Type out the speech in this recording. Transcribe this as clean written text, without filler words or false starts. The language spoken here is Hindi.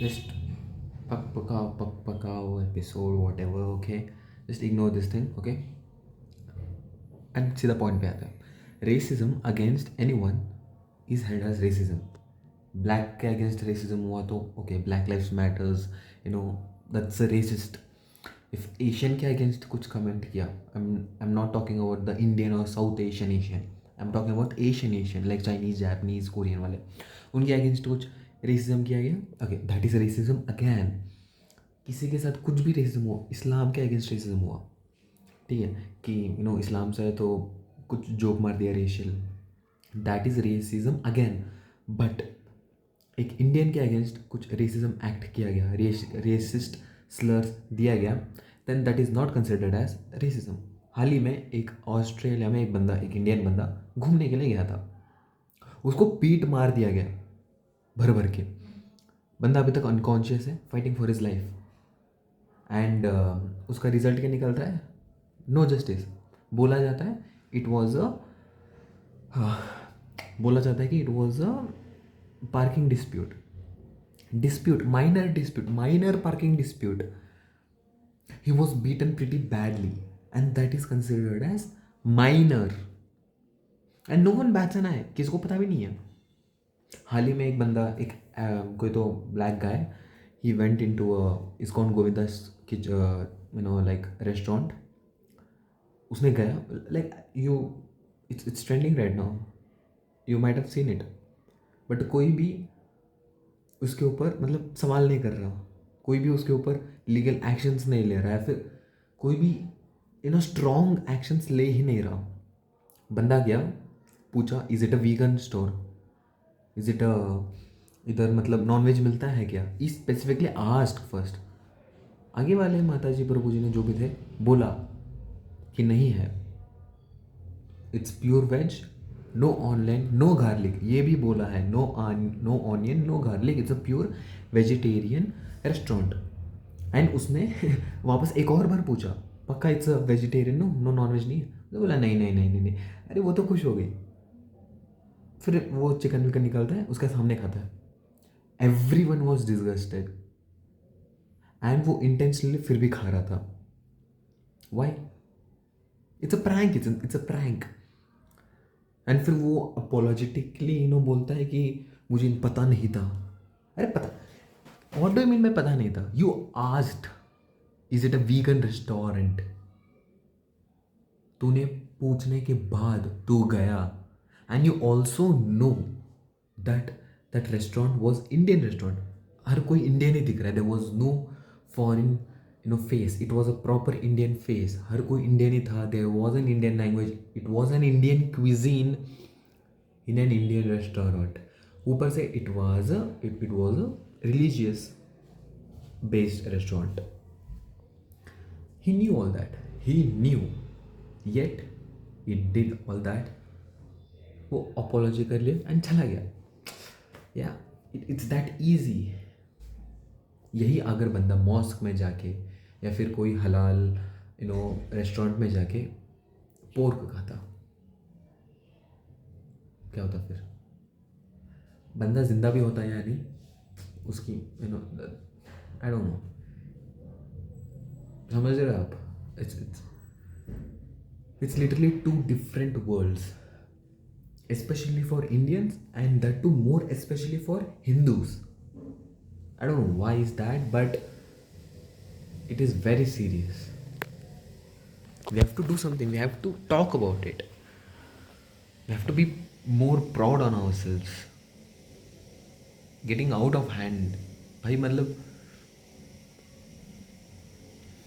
Just pakpakao episode whatever, okay? Just ignore this thing, okay? And see the point पे आता है. Racism against anyone is held as racism. Black के against racism हुआ तो okay, Black Lives Matters, you know, that's a racist. If Asian के against कुछ comment किया, I'm not talking about the Indian or South Asian Asian. I'm talking about Asian like Chinese, Japanese, Korean वाले. उनके against कुछ racism किया गया, okay, that is racism again. किसी के साथ कुछ भी रेसिज्म हुआ, इस्लाम के अगेंस्ट रेसिज्म हुआ, ठीक है, कि इस्लाम से है तो कुछ जोक मार दिया racial, that is racism again. But एक इंडियन के अगेंस्ट कुछ रेसिज्म एक्ट किया गया, रेसिस्ट स्लर्स दिया गया, then that is not considered as racism. हाल ही में एक ऑस्ट्रेलिया में एक इंडियन बंदा घूमने के लिए गया था, उसको पीट मार दिया गया भर भर के. बंदा अभी तक अनकॉन्शियस है, fighting for his life. And उसका रिजल्ट क्या निकल रहा है? No justice. बोला जाता है इट वॉज अ बोला जाता है कि it was a parking dispute, minor parking dispute. He was beaten pretty badly and that is considered as minor. And no one bats an eye, किसी को पता भी नहीं है. हाल ही में एक बंदा, एक कोई तो black guy, he went in to ISKCON Govinda's like restaurant. उसने गया, like you, it's trending right now, you might have seen it. But कोई भी उसके ऊपर सवाल नहीं कर रहा, कोई भी उसके ऊपर लीगल एक्शंस नहीं ले रहा है, फिर कोई भी स्ट्रॉन्ग एक्शंस ले ही नहीं रहा. बंदा गया, पूछा is it a vegan store, is it a, इधर नॉन वेज मिलता है क्या, ई स्पेसिफिकली आस्क्ड फर्स्ट. आगे वाले माता जी प्रभु जी ने जो भी थे बोला कि नहीं है, it's pure veg, no online, no garlic. ये भी बोला है, no onion, no garlic, it's a pure vegetarian restaurant. And उसने वापस एक और बार पूछा, पक्का it's a vegetarian, no non veg नहीं है? तो बोला नहीं नहीं नहीं नहीं नहीं. अरे वो तो खुश हो गई. फिर वो चिकन विकन निकलता है, उसके सामने खाता है. Everyone was disgusted and वो इंटेंशनली फिर भी खा रहा था. Why? It's a prank, it's a prank. And फिर वो अपोलॉजेटिकली बोलता है कि मुझे पता नहीं था. अरे पता, what do you mean by पता नहीं था? You asked is it a vegan restaurant. तूने पूछने के बाद तू गया, and you also know that that restaurant was Indian restaurant. हर कोई इंडियन ही दिख रहा है, there was no foreign face, it was a proper Indian face. हर कोई इंडियन ही था, there was an Indian language, it was an Indian cuisine in an Indian restaurant. ऊपर से it was a religious based restaurant. He knew all that. He knew. Yet he did all that. वो apology कर लिया एंड चला गया. या इट्स दैट ईजी. यही अगर बंदा मॉस्क में जाके या फिर कोई हलाल रेस्टोरेंट में जाके पोर्क खाता, क्या होता फिर? बंदा जिंदा भी होता है या नहीं, उसकी आई डोंट नो. समझ रहे हो आप? It's literally two different worlds, especially for Indians, and that too more especially for Hindus. I don't know why is that, but it is very serious. We have to do something. We have to talk about it. We have to be more proud on ourselves. Getting out of hand. भाई